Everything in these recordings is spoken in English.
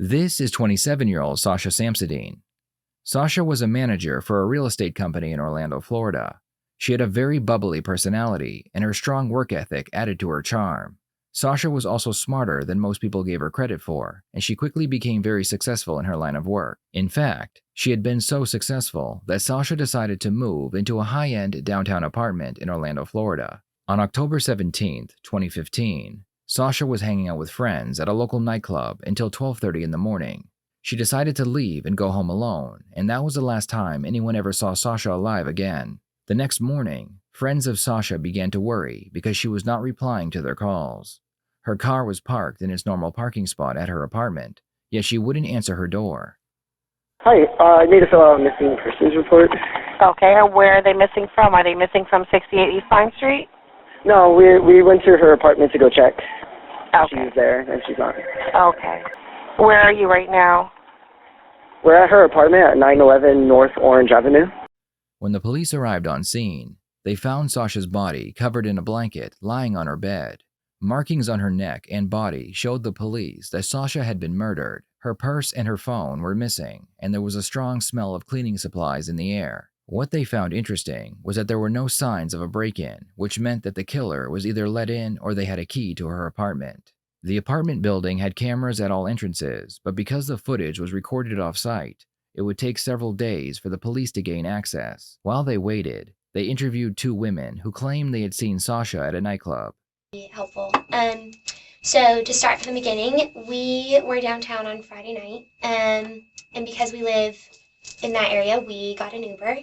This is 27-year-old Sasha Samsudeen. Sasha was a manager for a real estate company in Orlando, Florida. She had a very bubbly personality, and her strong work ethic added to her charm. Sasha was also smarter than most people gave her credit for, and she quickly became very successful in her line of work. In fact, she had been so successful that Sasha decided to move into a high-end downtown apartment in Orlando, Florida. On October 17, 2015, Sasha was hanging out with friends at a local nightclub until 12:30 in the morning. She decided to leave and go home alone, and that was the last time anyone ever saw Sasha alive again. The next morning, friends of Sasha began to worry because she was not replying to their calls. Her car was parked in its normal parking spot at her apartment, yet she wouldn't answer her door. Hi, I need to fill out a missing persons report. Okay, and where are they missing from? Are they missing from 68 East Pine Street? No, we went to her apartment to go check. Okay. She was there, and she's not. Okay. Where are you right now? We're at her apartment at 911 North Orange Avenue. When the police arrived on scene, they found Sasha's body covered in a blanket lying on her bed. Markings on her neck and body showed the police that Sasha had been murdered. Her purse and her phone were missing, and there was a strong smell of cleaning supplies in the air. What they found interesting was that there were no signs of a break-in, which meant that the killer was either let in or they had a key to her apartment. The apartment building had cameras at all entrances, but because the footage was recorded off-site, it would take several days for the police to gain access. While they waited, they interviewed two women who claimed they had seen Sasha at a nightclub. Helpful. So to start from the beginning, we were downtown on Friday night, and because we live in that area, we got an Uber.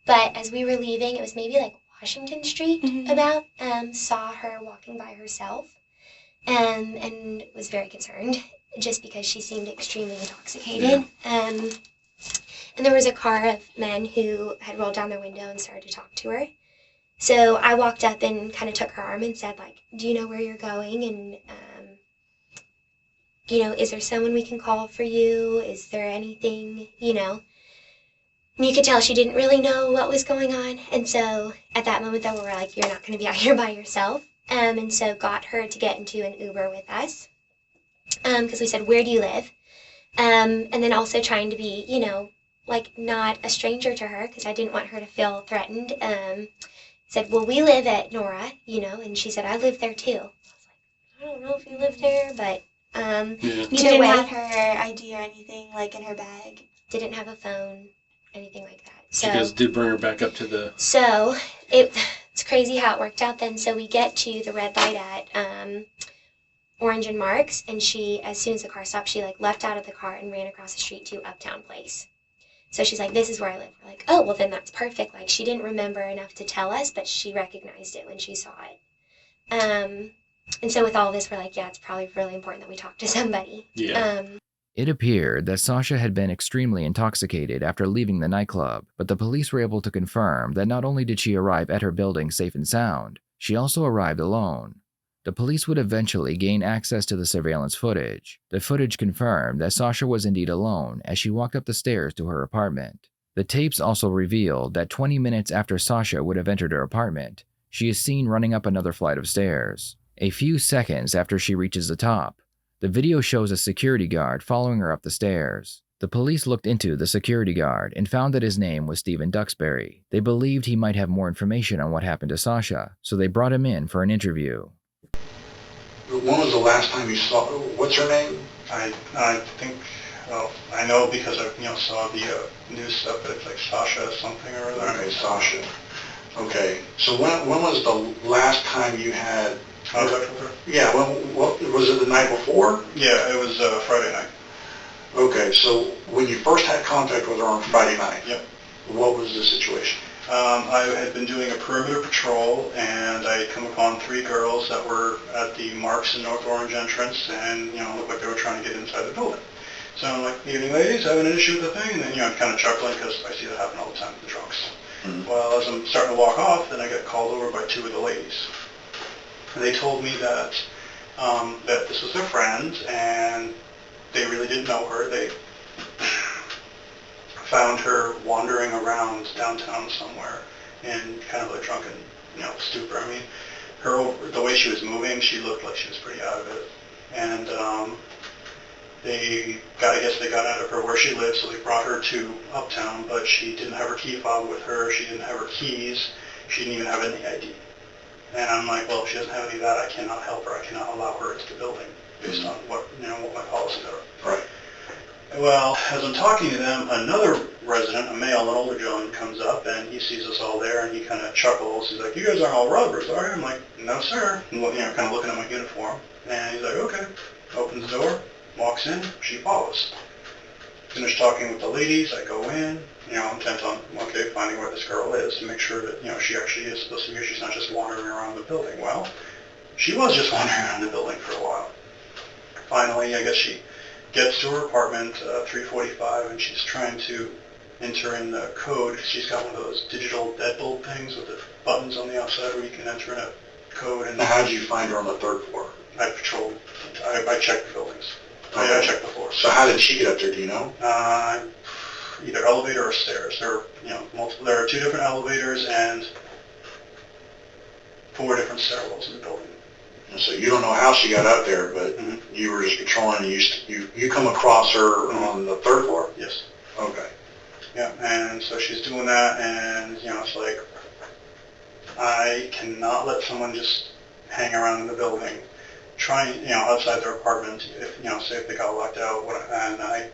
But as we were leaving, it was maybe like Washington Street about, saw her walking by herself, and was very concerned just because she seemed extremely intoxicated. And there was a car of men who had rolled down their window and started to talk to her. So I walked up and kind of took her arm and said, like, do you know where you're going? And, is there someone we can call for you? Is there anything, And you could tell she didn't really know what was going on. And so at that moment, though, we were like, you're not going to be out here by yourself. And so got her to get into an Uber with us. Because we said, where do you live? And then also trying to be, not a stranger to her, because I didn't want her to feel threatened. Said, well, we live at Nora, and she said, I live there too. I was like, I don't know if you live there, but She either didn't way. have her ID or anything, like, in her bag? Didn't have a phone, anything like that. So you guys did bring her back up to the... So it's crazy how it worked out then. So we get to the red light at Orange and Marks, and she, as soon as the car stopped, she, left out of the car and ran across the street to Uptown Place. So she's like, this is where I live. We're like, oh, well, then that's perfect. She didn't remember enough to tell us, but she recognized it when she saw it. And so with all this, we're like, yeah, it's probably really important that we talk to somebody. Yeah. It appeared that Sasha had been extremely intoxicated after leaving the nightclub, but the police were able to confirm that not only did she arrive at her building safe and sound, she also arrived alone. The police would eventually gain access to the surveillance footage. The footage confirmed that Sasha was indeed alone as she walked up the stairs to her apartment. The tapes also revealed that 20 minutes after Sasha would have entered her apartment, she is seen running up another flight of stairs. A few seconds after she reaches the top, the video shows a security guard following her up the stairs. The police looked into the security guard and found that his name was Stephen Duxbury. They believed he might have more information on what happened to Sasha, so they brought him in for an interview. When was the last time you saw, what's her name? I think, well, I know because I saw the news stuff that it's like Sasha something or other. Okay, Sasha. Okay, so when was the last time you had contact with her? Yeah, what was it, the night before? Yeah, it was Friday night. Okay, so when you first had contact with her on Friday night, Yep. What was the situation? I had been doing a perimeter patrol, and I had come upon 3 girls that were at the Marks and North Orange entrance, and, looked like they were trying to get inside the building. So I'm like, evening ladies, having an issue with the thing? And then, I'm kind of chuckling because I see that happen all the time with the drunks. Mm-hmm. Well, as I'm starting to walk off, then I get called over by 2 of the ladies. And they told me that that this was their friend, and they really didn't know her. They found her wandering around downtown somewhere in kind of a drunken, stupor. I mean, the way she was moving, she looked like she was pretty out of it. And I guess they got out of her where she lived, so they brought her to Uptown, but she didn't have her key fob with her, she didn't have her keys, she didn't even have any ID. And I'm like, well, if she doesn't have any of that, I cannot help her, I cannot allow her into the building based on what my policies are. Right. Well, as I'm talking to them, another resident, a male, an older gentleman, comes up and he sees us all there and he kind of chuckles. He's like, "You guys aren't all robbers, are you?" I'm like, "No, sir." And, kind of looking at my uniform. And he's like, "Okay." Opens the door, walks in, she follows. Finish talking with the ladies, I go in, intent on, finding where this girl is to make sure that, she actually is supposed to be here. She's not just wandering around the building. Well, she was just wandering around the building for a while. Finally, I guess she gets to her apartment, 3:45, and she's trying to enter in the code because she's got one of those digital deadbolt things with the buttons on the outside where you can enter in a code. And Now, how did you find her on the third floor? I patrolled. I checked the buildings. I checked the floors. So how did she get up there? Do you know? Either elevator or stairs. There are multiple. There are 2 different elevators and 4 different stairwells in the building. And so you don't know how she got up there, but you were just patrolling. You come across her on the 3rd floor. Yes. Okay. Yeah, and so she's doing that, and it's like I cannot let someone just hang around in the building, trying outside their apartment. If say if they got locked out, and I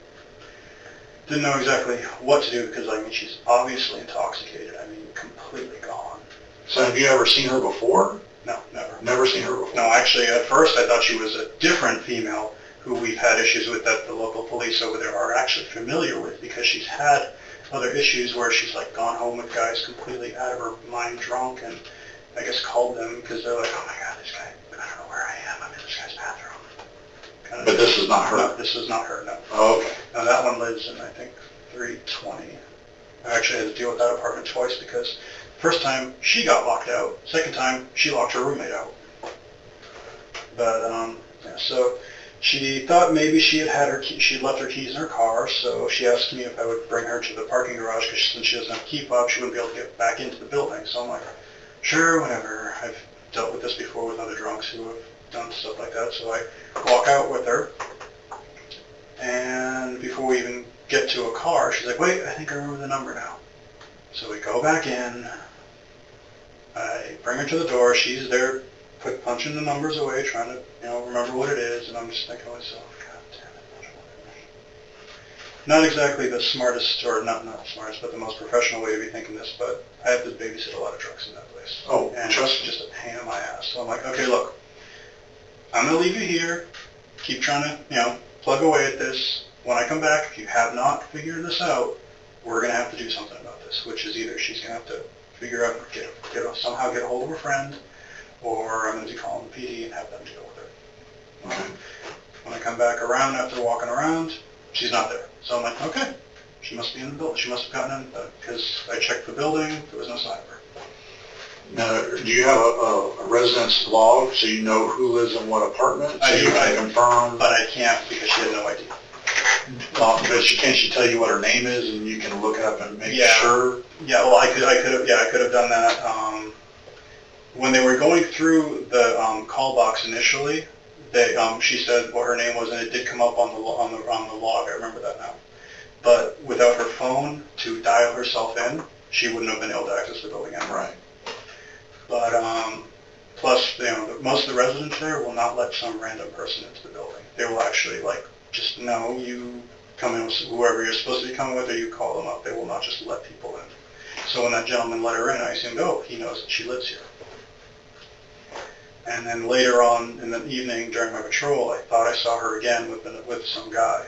didn't know exactly what to do because she's obviously intoxicated. Completely gone. So have you ever seen her before? No, never. Never seen her before? No, actually, at first I thought she was a different female who we've had issues with that the local police over there are actually familiar with because she's had other issues where she's gone home with guys completely out of her mind drunk and I guess called them because they're like, "Oh my God, this guy, I don't know where I am, I'm in this guy's bathroom." But this is not her? No, this is not her, no. Oh, okay. Now that one lives in, I think, 320. I actually had to deal with that apartment twice because first time she got locked out, second time she locked her roommate out. But so she thought maybe she had left her keys in her car, so she asked me if I would bring her to the parking garage because since she doesn't have a key fob, she wouldn't be able to get back into the building. So I'm like, sure, whatever. I've dealt with this before with other drunks who have done stuff like that. So I walk out with her, and before we even get to a car, she's like, "Wait, I think I remember the number now." So we go back in. I bring her to the door. She's there, punching the numbers away, trying to, remember what it is. And I'm just thinking to myself, God damn it. Not exactly the smartest, or not the smartest, but the most professional way to be thinking this. But I have to babysit a lot of trucks in that place. Oh, and trust it's just a pain in my ass. So I'm like, okay, look, I'm gonna leave you here. Keep trying to, plug away at this. When I come back, if you have not figured this out, we're gonna have to do something about this. Which is either she's gonna have to figure out, somehow get a hold of her friend, or I'm going to be calling the PD and have them deal with her. When I come back around after walking around, she's not there. So I'm like, okay, she must be in the building. She must have gotten in, because I checked the building, there was no sign of her. Now, do you have a residence log so you know who lives in what apartment? So you can confirm? But I can't because she had no idea. But can't she tell you what her name is and you can look it up and make sure? Yeah, well, I could have done that. When they were going through the call box initially, she said what her name was, and it did come up on the log. I remember that now. But without her phone to dial herself in, she wouldn't have been able to access the building anyway. Right. But plus, most of the residents there will not let some random person into the building. They will actually just know you come in with whoever you're supposed to be coming with, or you call them up. They will not just let people in. So when that gentleman let her in, I assumed, oh, he knows that she lives here. And then later on in the evening during my patrol, I thought I saw her again with some guy.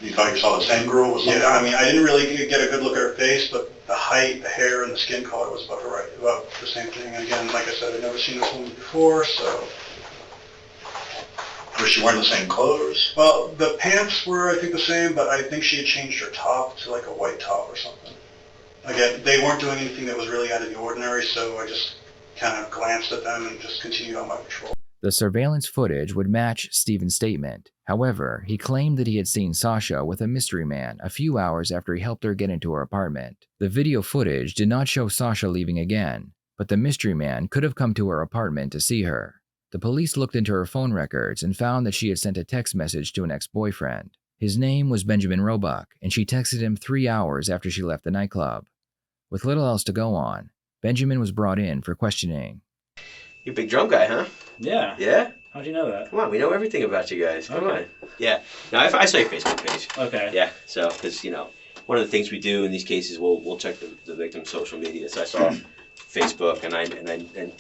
You thought you saw the same girl with some guy? Yeah, I didn't really get a good look at her face, but the height, the hair, and the skin color was about the same thing. And again, like I said, I'd never seen this woman before, so. Was she wearing the same clothes? Well, the pants were, I think, the same, but I think she had changed her top to a white top or something. Again, they weren't doing anything that was really out of the ordinary, so I just kind of glanced at them and just continued on my patrol. The surveillance footage would match Stephen's statement. However, he claimed that he had seen Sasha with a mystery man a few hours after he helped her get into her apartment. The video footage did not show Sasha leaving again, but the mystery man could have come to her apartment to see her. The police looked into her phone records and found that she had sent a text message to an ex-boyfriend. His name was Benjamin Roebuck, and she texted him 3 hours after she left the nightclub. With little else to go on, Benjamin was brought in for questioning. You're a big drum guy, huh? Yeah. Yeah? How'd you know that? Come on, we know everything about you guys. Come Okay. on. Yeah. No, I saw your Facebook page. Okay. Yeah. So, because, one of the things we do in these cases, we'll check the victim's social media. So I saw Facebook, and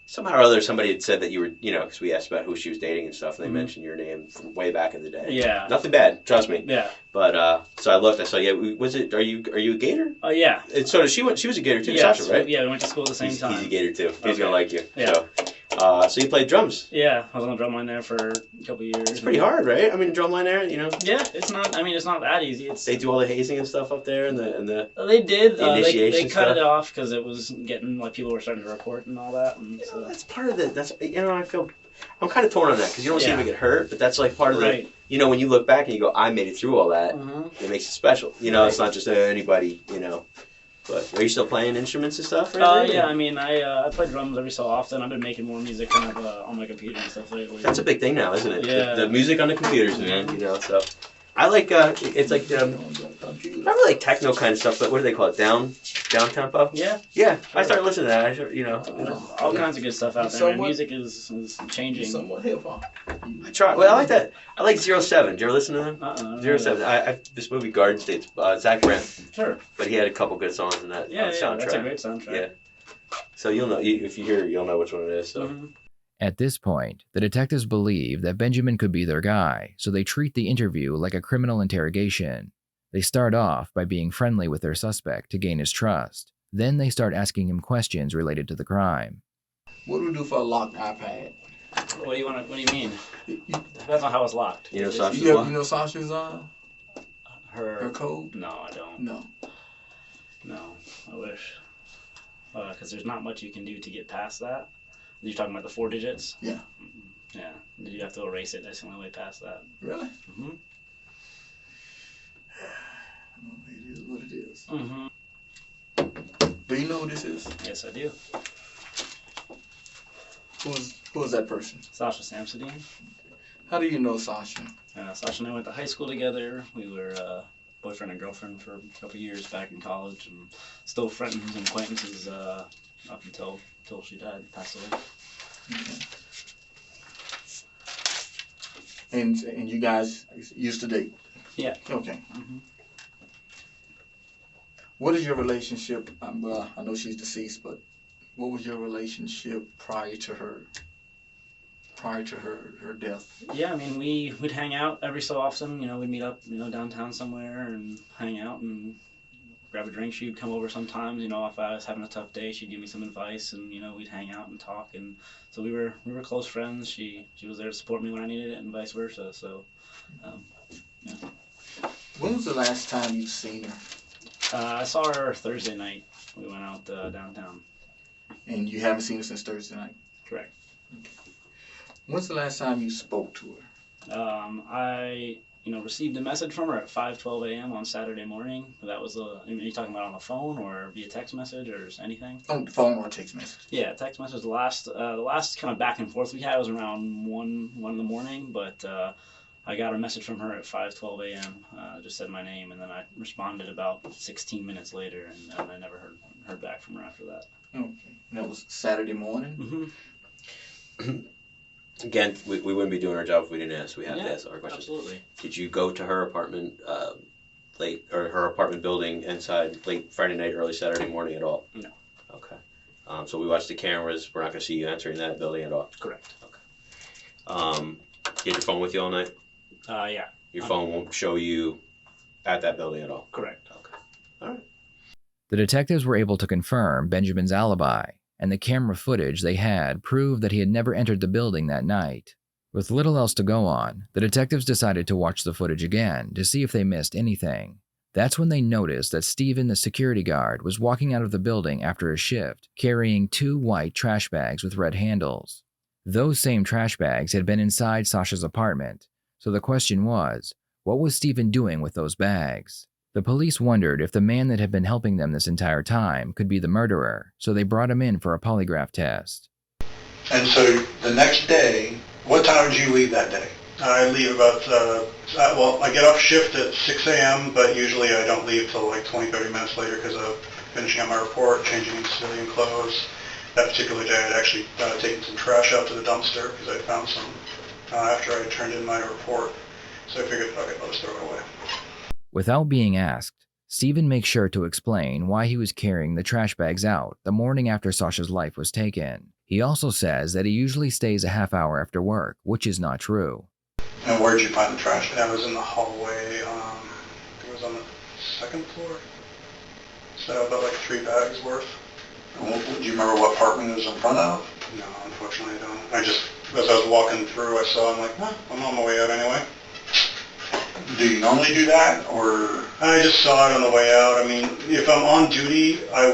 somehow or other somebody had said that you were, because we asked about who she was dating and stuff, and they mentioned your name from way back in the day. Yeah. Nothing bad, trust me. Yeah. But so I looked. I saw. Yeah. Are you a Gator? Oh yeah. And so she was a Gator too, Yeah, Sasha, right? Yeah, we went to school at the same time. He's a Gator too. He's Okay. gonna like you. Yeah. So you played drums. Yeah, I was on the drum line there for a couple of years. It's pretty hard, right? I mean, a drum line there, Yeah, it's not. I mean, it's not that easy. They do all the hazing and stuff up there, and the. They did. The initiation they cut stuff. it off because it was getting people were starting to report and all that. And so. That's part of it. That's I'm kind of torn on that because you don't seem to get hurt, but that's like part of Right. the. When you look back and you go, I made it through all that. Mm-hmm. It makes it special. It's not just anybody. But are you still playing instruments and stuff? Right? Yeah, I mean, I play drums every so often. I've been making more music kind of on my computer and stuff lately. That's a big thing now, isn't it? Yeah. The music on the computers, man. So I like it's like not really like techno kind of stuff, but what do they call it? Down tempo. Yeah. Yeah, I started listening to that. All kinds of good stuff out there. Man. Music is changing. Somewhat hip hop. I try. Well, I like that. I like 07. Did you ever listen to them? 07. This movie Garden State's Zach Brent. Sure. But he had a couple good songs in that soundtrack. That's a great soundtrack. Yeah. So you'll know if you hear it, you'll know which one it is. So. Mm-hmm. At this point, the detectives believe that Benjamin could be their guy, so they treat the interview like a criminal interrogation. They start off by being friendly with their suspect to gain his trust. Then they start asking him questions related to the crime. What do we do for a locked iPad? What do you mean? Depends on how it's locked. Sasha's Sasha's her code? No, I don't. No, I wish. Because there's not much you can do to get past that. You're talking about the 4 digits? Yeah. Yeah. You have to erase it. That's the only way past that. Really? Mm-hmm. It is what it is. Mm-hmm. Do you know who this is? Yes, I do. Who is that person? Sasha Samsudine. How do you know Sasha? Sasha and I went to high school together. We were boyfriend and girlfriend for a couple of years back in college, and still friends and acquaintances up until she died, passed away. Okay. And you guys used to date? Yeah. Okay. Mm-hmm. What is your relationship? I know she's deceased, but what was your relationship prior to her death? Yeah, I mean, we'd hang out every so often. We'd meet up, downtown somewhere and hang out and grab a drink. She'd come over sometimes. If I was having a tough day, she'd give me some advice, and we'd hang out and talk. And so we were close friends. She was there to support me when I needed it, and vice versa. So, yeah. When was the last time you've seen her? I saw her Thursday night. We went out downtown. And you haven't seen her since Thursday night? Correct. Okay. When's the last time you spoke to her? I received a message from her at 5:12 a.m. on Saturday morning. That was are you talking about on the phone or via text message or anything? On the phone or text message? Yeah, text message. The last kind of back and forth we had was around 1 in the morning, but I got a message from her at 5:12 a.m. Just said my name, and then I responded about 16 minutes later, and I never heard back from her after that. Okay, and that was Saturday morning. Mm-hmm. Again, we wouldn't be doing our job if we didn't ask. We have to ask our questions. Absolutely. Did you go to her apartment late, or her apartment building inside late Friday night, early Saturday morning at all? No. Okay. So we watched the cameras. We're not going to see you entering that building at all? Correct. Okay. You had your phone with you all night? Yeah. Your phone won't show you at that building at all? Correct. Okay. All right. The detectives were able to confirm Benjamin's alibi, and the camera footage they had proved that he had never entered the building that night. With little else to go on, the detectives decided to watch the footage again to see if they missed anything. That's when they noticed that Steven, the security guard, was walking out of the building after his shift, carrying 2 white trash bags with red handles. Those same trash bags had been inside Sasha's apartment, so the question was, what was Steven doing with those bags? The police wondered if the man that had been helping them this entire time could be the murderer, so they brought him in for a polygraph test. And so the next day, what time did you leave that day? I leave about, well, I get off shift at 6 a.m., but usually I don't leave till like 20, 30 minutes later because of finishing up my report, changing into civilian clothes. That particular day I'd actually taken some trash out to the dumpster because I found some after I turned in my report. So I figured, okay, I'll just throw it away. Without being asked, Stephen makes sure to explain why he was carrying the trash bags out the morning after Sasha's life was taken. He also says that he usually stays a half hour after work, which is not true. And where did you find the trash? That was in the hallway, I think it was on the second floor. So about like 3 bags worth. Do you remember what apartment it was in front of? No, unfortunately I don't. I just, as I was walking through, I saw, I'm like, I'm on my way out anyway. Do you normally do that, or? I just saw it on the way out. I mean, if I'm on duty, I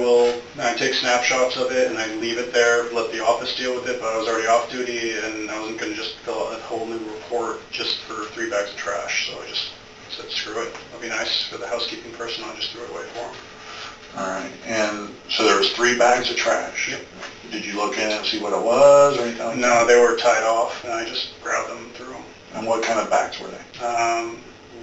take snapshots of it and I leave it there, let the office deal with it, but I was already off duty and I wasn't going to just fill out a whole new report just for 3 bags of trash, so I just said, screw it. It'll be nice for the housekeeping person, I'll just throw it away for them. All right, and so there was 3 bags of trash. Yep. Did you look in and see what it was or anything like that? No, they were tied off and I just grabbed them and threw them. And what kind of bags were they?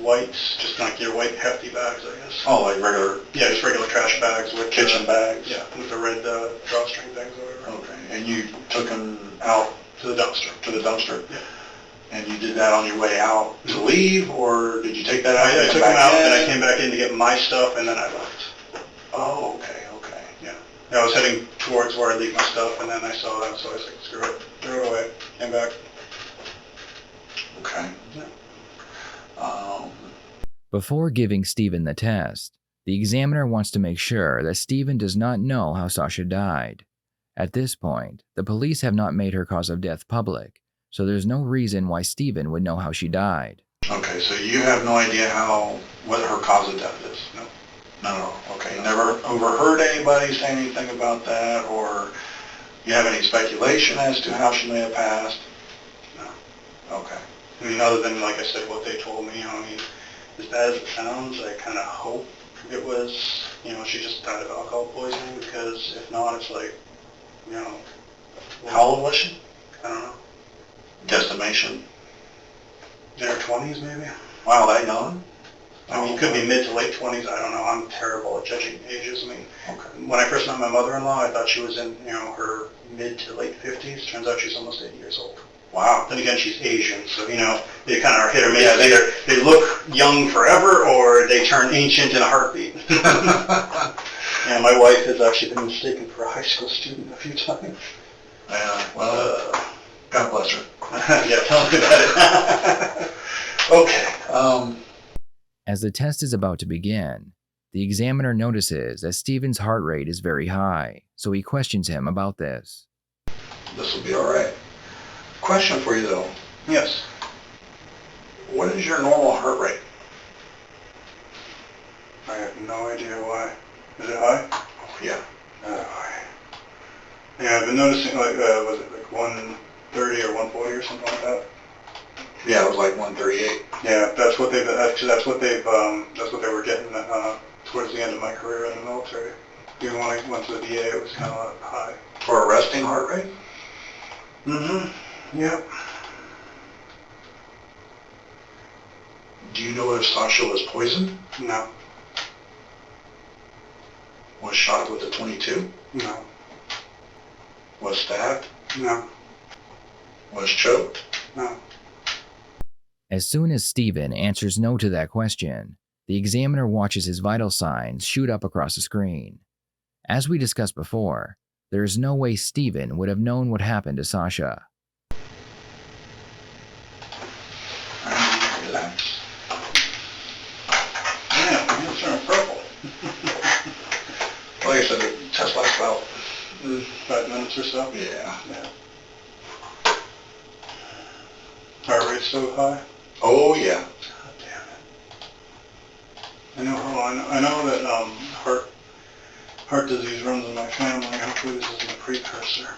White, just like your white hefty bags, I guess. Oh, like regular? Yeah, just regular trash bags with kitchen bags? Yeah, with the red drawstring things or whatever. Okay, and you took them out? To the dumpster. To the dumpster? Yeah. And you did that on your way out to leave, or did you take that out? I took them out, and then I came back in to get my stuff, and then I left. Oh, okay. Yeah. I was heading towards where I leave my stuff, and then I saw that, so I was like, screw it, threw it away, came back. Okay. Yeah. Before giving Stephen the test, the examiner wants to make sure that Stephen does not know how Sasha died. At this point, the police have not made her cause of death public, so there's no reason why Stephen would know how she died. Okay, so you have no idea what her cause of death is? No. None at all. Okay, never overheard anybody say anything about that, or you have any speculation as to how she may have passed? No. Okay. I mean, other than, like I said, what they told me, I mean, as bad as it sounds, I kind of hope it was, she just died of alcohol poisoning, because if not, it's like, How old was she? I don't know, Guesstimation. in her 20s maybe? Wow, that young? I mean, it could be mid to late 20s, I don't know, I'm terrible at judging ages. I mean, Okay. when I first met my mother-in-law, I thought she was in, her mid to late 50s, turns out she's almost 80 years old. Wow. Then again, she's Asian, so, they kind of are hit or miss. Yeah, either they look young forever, or they turn ancient in a heartbeat. Yeah, my wife has actually been mistaken for a high school student a few times. Yeah, well, God bless her. Yeah, tell me about it. Okay. As the test is about to begin, the examiner notices that Stephen's heart rate is very high, so he questions him about this. This will be all right. Question for you, though. Yes. What is your normal heart rate? I have no idea why. Is it high? Oh, yeah. Yeah, I've been noticing, was it like 130 or 140 or something like that? Yeah, it was like 138. Yeah, that's what they were getting towards the end of my career in the military. Even when I went to the VA, it was kind of high. For a resting heart rate? Mm-hmm. Yep. Do you know if Sasha was poisoned? No. Was shot with a .22? No. Was stabbed? No. Was choked? No. As soon as Stephen answers no to that question, the examiner watches his vital signs shoot up across the screen. As we discussed before, there is no way Stephen would have known what happened to Sasha. Relax. Yeah, you're turning purple. Like I said, the test lasts about 5 minutes or so? Yeah. Heart rate's so high? Oh, yeah. God damn it. I know that heart disease runs in my family. Hopefully this isn't a precursor.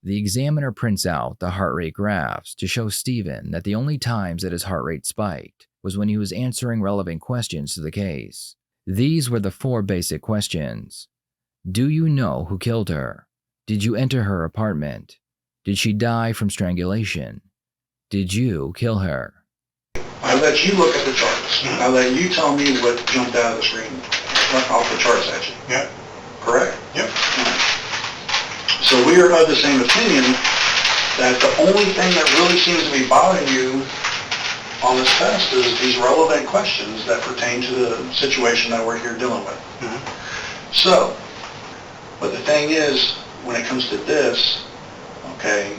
The examiner prints out the heart rate graphs to show Stephen that the only times that his heart rate spiked was when he was answering relevant questions to the case. These were the 4 basic questions. Do you know who killed her? Did you enter her apartment? Did she die from strangulation? Did you kill her? I let you look at the charts. I let you tell me what jumped out of the screen, off the charts at you. Yeah. Correct? Yep. So we are of the same opinion that the only thing that really seems to be bothering you on this test is these relevant questions that pertain to the situation that we're here dealing with. So, but the thing is, when it comes to this, okay,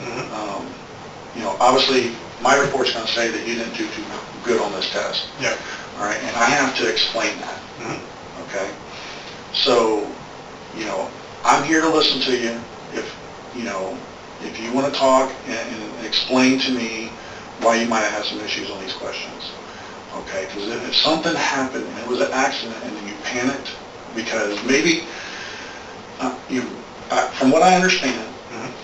obviously my report's going to say that you didn't do too good on this test. Yeah. All right, and I have to explain that. Okay. So, I'm here to listen to you. If you want to talk and explain to me why you might have had some issues on these questions. Okay, because if something happened and it was an accident and then you panicked because maybe, from what I understand,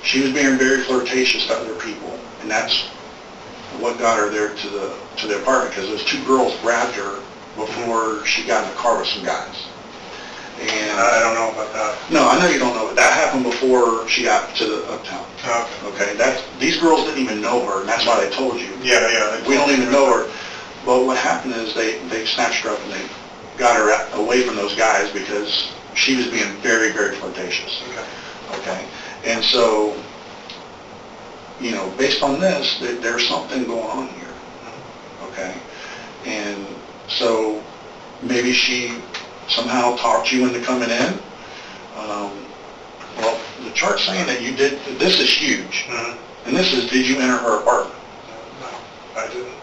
she was being very flirtatious to other people, and that's what got her there to the apartment, because those two girls grabbed her before she got in the car with some guys. And I don't know about that. No, I know you don't know, but that happened before she got to the uptown. Okay, these girls didn't even know her, and that's why they told you. Yeah. We don't even know her. But what happened is they snatched her up and they got her away from those guys because she was being very, very flirtatious. Okay, and so, based on this, there's something going on here. Okay, and so maybe she somehow talked you into coming in. Well, the chart's saying that you did. This is huge, and this is, did you enter her apartment? No, I didn't.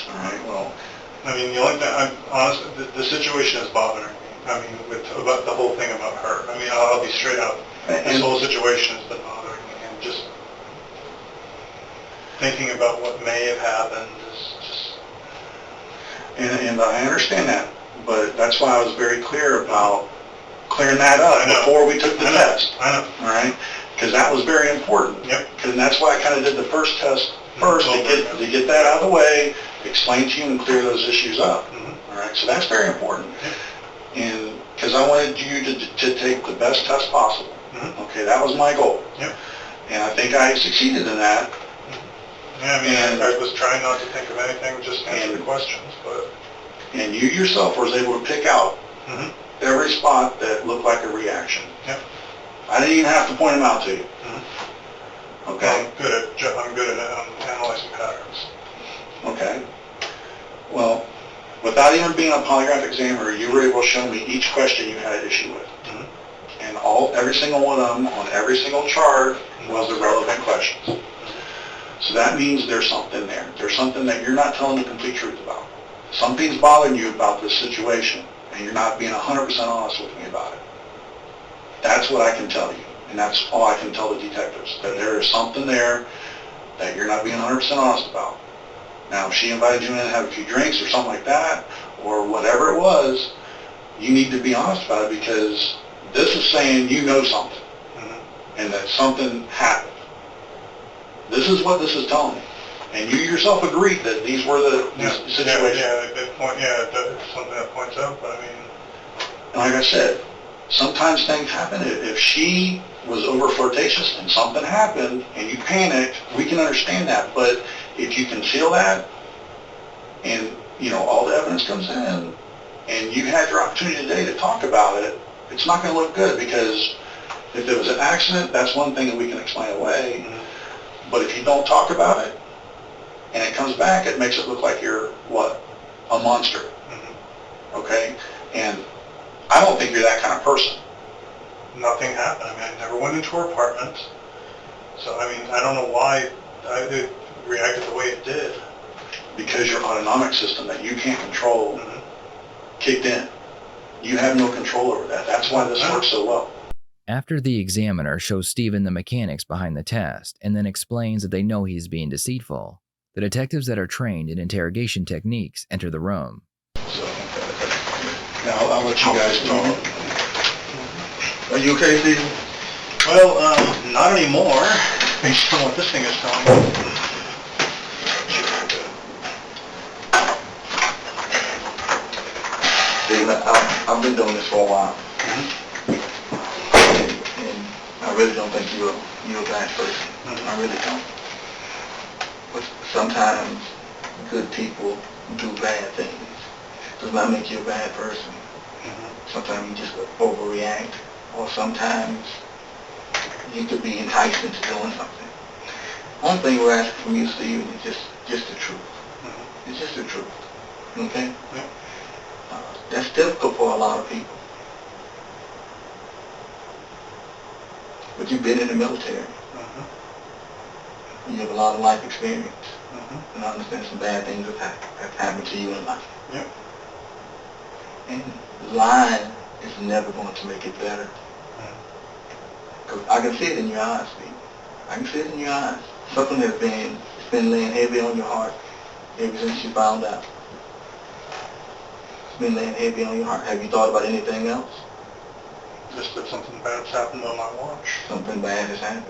All right. Well, I mean, the only thing, I'm honest, the situation is bothering me. I mean, about the whole thing about her. I mean, I'll be straight up. This whole situation has been bothering me, and just thinking about what may have happened is just. And I understand that, but that's why I was very clear about clearing that up before we took the test. I know. All right, because that was very important. Yep. And that's why I kind of did the first test first to get that out of the way, explain to you and clear those issues up. All right, so that's very important. And because I wanted you to take the best test possible. Okay, that was my goal. Yep. And I think I succeeded in that. Yeah, I mean, I was trying not to think of anything, just answer the questions, but. And you yourself was able to pick out every spot that looked like a reaction. Yep. I didn't even have to point them out to you. Okay. I'm good at analyzing patterns. Okay. Well, without even being a polygraph examiner, you were able to show me each question you had an issue with. And every single one of them on every single chart was the relevant questions. So that means there's something there. There's something that you're not telling the complete truth about. Something's bothering you about this situation, and you're not being 100% honest with me about it. That's what I can tell you, and that's all I can tell the detectives, that there is something there that you're not being 100% honest about. Now, if she invited you in to have a few drinks or something like that, or whatever it was, you need to be honest about it, because this is saying you know something, and that something happened. This is what this is telling me. And you yourself agreed that these were the situations. That's something that points out, but I mean. And like I said, sometimes things happen. If she was over flirtatious and something happened and you panicked, we can understand that. But if you conceal that and, all the evidence comes in and you had your opportunity today to talk about it, it's not going to look good, because if there was an accident, that's one thing that we can explain away. But if you don't talk about it, and it comes back, it makes it look like you're, what? A monster. Okay? And I don't think you're that kind of person. Nothing happened. I mean, I never went into her apartment. So, I mean, I don't know why it reacted the way it did. Because your autonomic system that you can't control kicked in. You have no control over that. That's why this works so well. After the examiner shows Stephen the mechanics behind the test and then explains that they know he's being deceitful, the detectives that are trained in interrogation techniques enter the room. So, now I'll let you guys talk. Are you okay, Stephen? Well, not anymore, based on what this thing is telling me. Stephen, I've been doing this for a while. really don't think you're a bad person. I really don't. But sometimes good people do bad things. Does not make you a bad person. Sometimes you just overreact, or sometimes you could be enticed into doing something. Only thing we're asking from you, Steve, is just the truth. It's just the truth. Okay? That's difficult for a lot of people. But you've been in the military. You have a lot of life experience. And I understand some bad things have happened to you in life. And lying is never going to make it better. Because I can see it in your eyes, Steve. I can see it in your eyes. Something has been laying heavy on your heart ever since you found out. It's been laying heavy on your heart. Have you thought about anything else? Just that something bad's happened on my watch. Something bad has happened.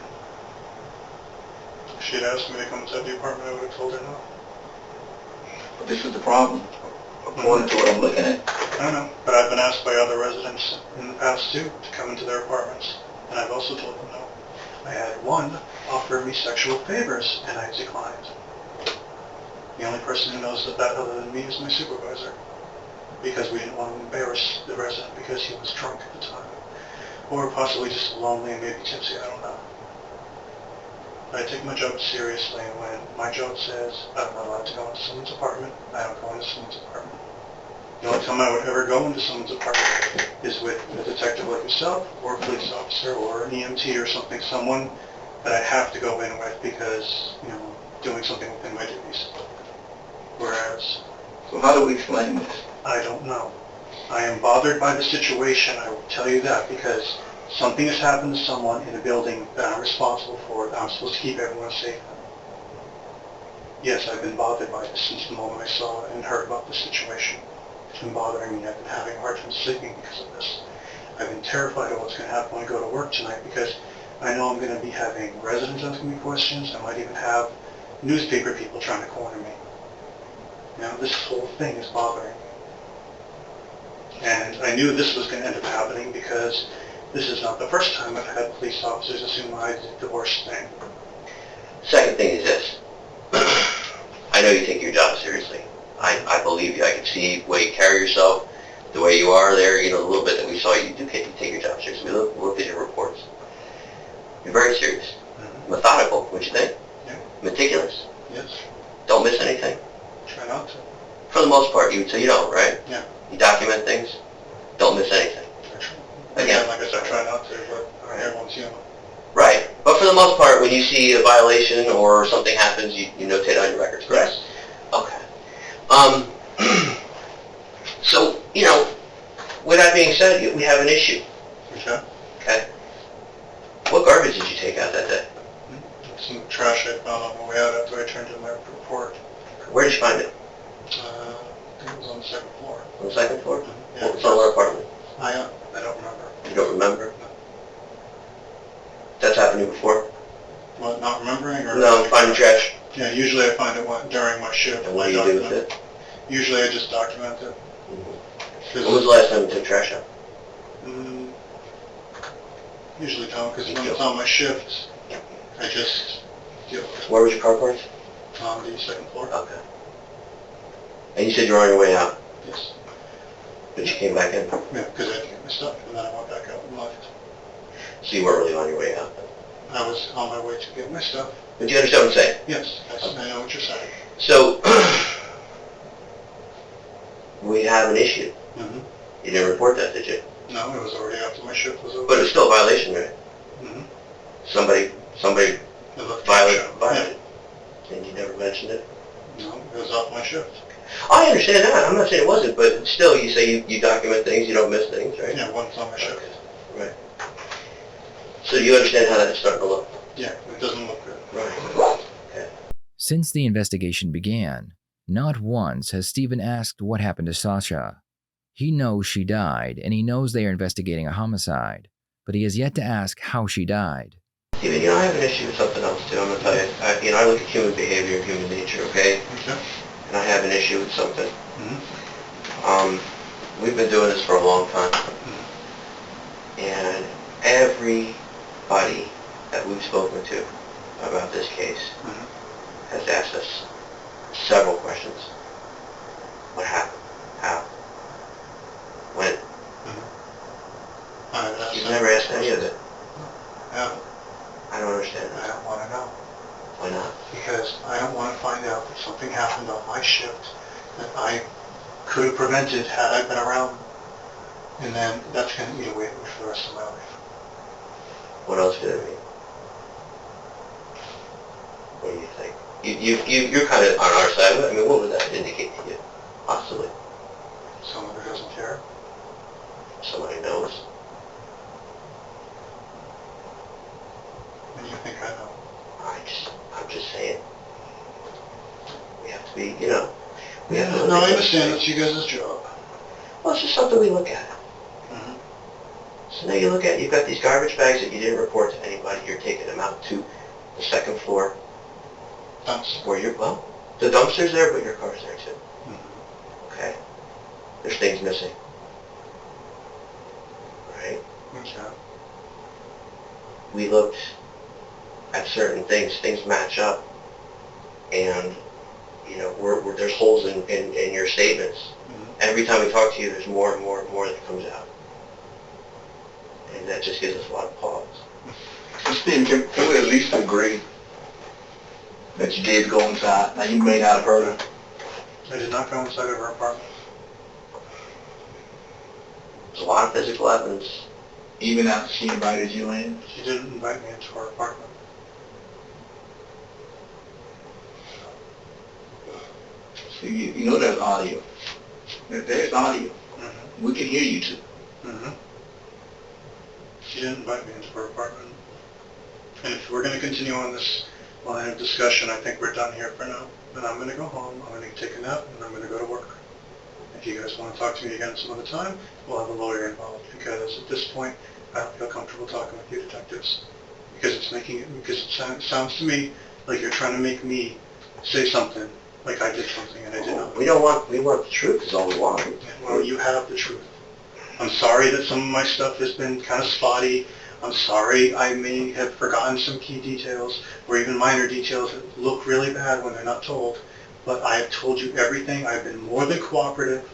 If she'd asked me to come inside the apartment, I would have told her no. But this is the problem, according to what I'm looking at. I know, but I've been asked by other residents in the past too to come into their apartments, and I've also told them no. I had one offer me sexual favors, and I declined. The only person who knows that other than me is my supervisor, because we didn't want to embarrass the resident because he was drunk at the time, or possibly just lonely and maybe tipsy, I don't know. But I take my job seriously, and when my job says I'm not allowed to go into someone's apartment, I don't go into someone's apartment. The only time I would ever go into someone's apartment is with a detective like yourself, or a police officer, or an EMT or something, someone that I have to go in with because, doing something within my duties. Whereas... So how do we explain this? I don't know. I am bothered by the situation, I will tell you that, because something has happened to someone in a building that I'm responsible for, that I'm supposed to keep everyone safe. Yes, I've been bothered by this since the moment I saw and heard about the situation. It's been bothering me. I've been having a hard time sleeping because of this. I've been terrified of what's going to happen when I go to work tonight because I know I'm going to be having residents asking me questions. I might even have newspaper people trying to corner me. This whole thing is bothering me. And I knew this was going to end up happening because this is not the first time I've had police officers assume I did the worst thing. Second thing is this. I know you take your job seriously. I believe you. I can see the way you carry yourself, the way you are there, the little bit that we saw you do take your job seriously. We looked at your reports. You're very serious. Methodical, wouldn't you think? Yeah. Meticulous? Yes. Don't miss anything? Try not to. For the most part, you would say you don't, right? Yeah. You document things? Don't miss anything? Again, like I said, try not to, but everyone's human. Right. But for the most part, when you see a violation or something happens, you notate on your records, correct? Yes. Okay. So, with that being said, we have an issue. Okay. Okay. What garbage did you take out that day? Some trash I found on my way out after I turned in my report. Where did you find it? I think it was on the second floor. On the second floor? Yeah. What was on what apartment? I don't remember. You don't remember? No. That's happened to you before? What, not remembering? Or No, finding trash. Yeah, usually I find it during my shift. And what do you do with it? Usually I just document it. When was the last time you took trash out? Usually don't, because when it's on my shift, I just deal with it. Where was your car parked? On the second floor. Okay. And you said you were on your way out? Yes. But you came back in? Yeah, because I had to get my stuff, and then I went back out and left. So you weren't really on your way out then? I was on my way to get my stuff. But you understand what I'm saying? Yes, I know what you're saying. So, we have an issue. Mm-hmm. You didn't report that, did you? No, it was already after my shift was over. But it's still a violation, right? Mm-hmm. Somebody violated, Yeah. and you never mentioned it? No, it was off my shift. I understand that. I'm not saying it wasn't, but still, you say you document things, you don't miss things, right? Yeah, once on my shift. Right. So you understand how that's starting to look? Yeah, it doesn't look good. Right. Okay. Since the investigation began, not once has Stephen asked what happened to Sasha. He knows she died, and he knows they are investigating a homicide, but he has yet to ask how she died. Stephen, I have an issue with something else too. I'm going to tell you. I look at human behavior, human nature, okay? Okay. And I have an issue with something. Mm-hmm. We've been doing this for a long time. Mm-hmm. And every Everybody that we've spoken to about this case has asked us several questions. What happened? How? When? You've never asked any of it. No, I don't understand I that. don't want to know. Why not? Because I don't want to find out that something happened on my shift that I could have prevented had I been around. And then that's going to eat away at me for the rest of my life. What else could it be? What do you think? You're kind of on our side of it. I mean, what would that indicate to you? Possibly. Someone who doesn't care. Somebody knows. And you think I know? I'm just saying. We have to be, we have to No, I understand. It's you guys' job. Well, it's just something we look at. So now you look at, you've got these garbage bags that you didn't report to anybody. You're taking them out to the second floor. Dumpster. Where the dumpster's there, but your car's there too. Okay? There's things missing. Right? Okay. We looked at certain things match up, and, there's holes in your statements. Every time we talk to you, there's more and more and more that comes out. And that just gives us a lot of pause. So Steve, can we at least agree that you did go inside? Now, you may not have heard her. I did not go inside of her apartment. There's a lot of physical evidence. Even after she invited you in? She didn't invite me into her apartment. So you know there's audio. There's audio. We can hear you too. She didn't invite me into her apartment. And if we're going to continue on this line of discussion, I think we're done here for now. Then I'm going to go home, I'm going to take a nap, and I'm going to go to work. If you guys want to talk to me again some other time, we'll have a lawyer involved, because at this point, I don't feel comfortable talking with you detectives. Because it sounds to me like you're trying to make me say something, like I did something and I did not. We want the truth is all we want. Well, you have the truth. I'm sorry that some of my stuff has been kind of spotty. I'm sorry I may have forgotten some key details or even minor details that look really bad when they're not told. But I have told you everything. I've been more than cooperative.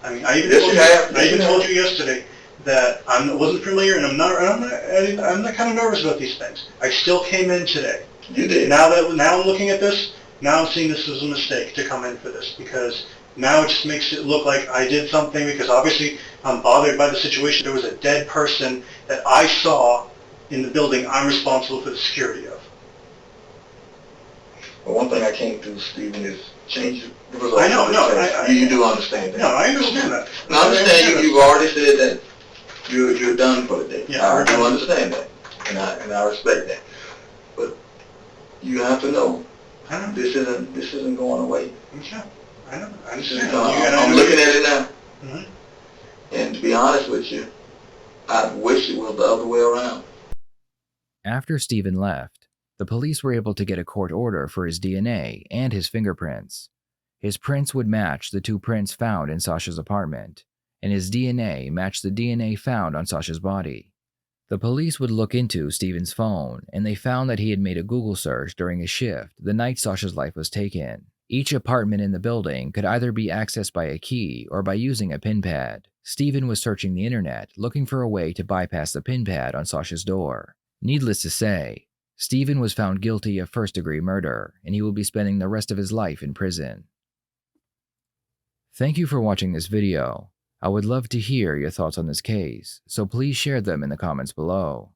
I mean, I even told you yesterday that I wasn't familiar and I'm not kind of nervous about these things. I still came in today. You did. Now I'm looking at this, now I'm seeing this as a mistake to come in for this, because now it just makes it look like I did something, because obviously I'm bothered by the situation. There was a dead person that I saw in the building I'm responsible for the security of. Well, one thing I can't do, Stephen, is change it. I know, no. You do understand that. No, I understand that. No, I understand you've already said that you're done for the day. Yeah, I do understand that, and I respect that. But you have to know, this isn't going away. Okay, I know, I understand. I'm looking at it now. Mm-hmm. And to be honest with you, I wish it was the other way around. After Stephen left, the police were able to get a court order for his DNA and his fingerprints. His prints would match the 2 prints found in Sasha's apartment, and his DNA matched the DNA found on Sasha's body. The police would look into Stephen's phone, and they found that he had made a Google search during his shift the night Sasha's life was taken. Each apartment in the building could either be accessed by a key or by using a pin pad. Stephen was searching the internet, looking for a way to bypass the pin pad on Sasha's door. Needless to say, Stephen was found guilty of first-degree murder, and he will be spending the rest of his life in prison. Thank you for watching this video. I would love to hear your thoughts on this case, so please share them in the comments below.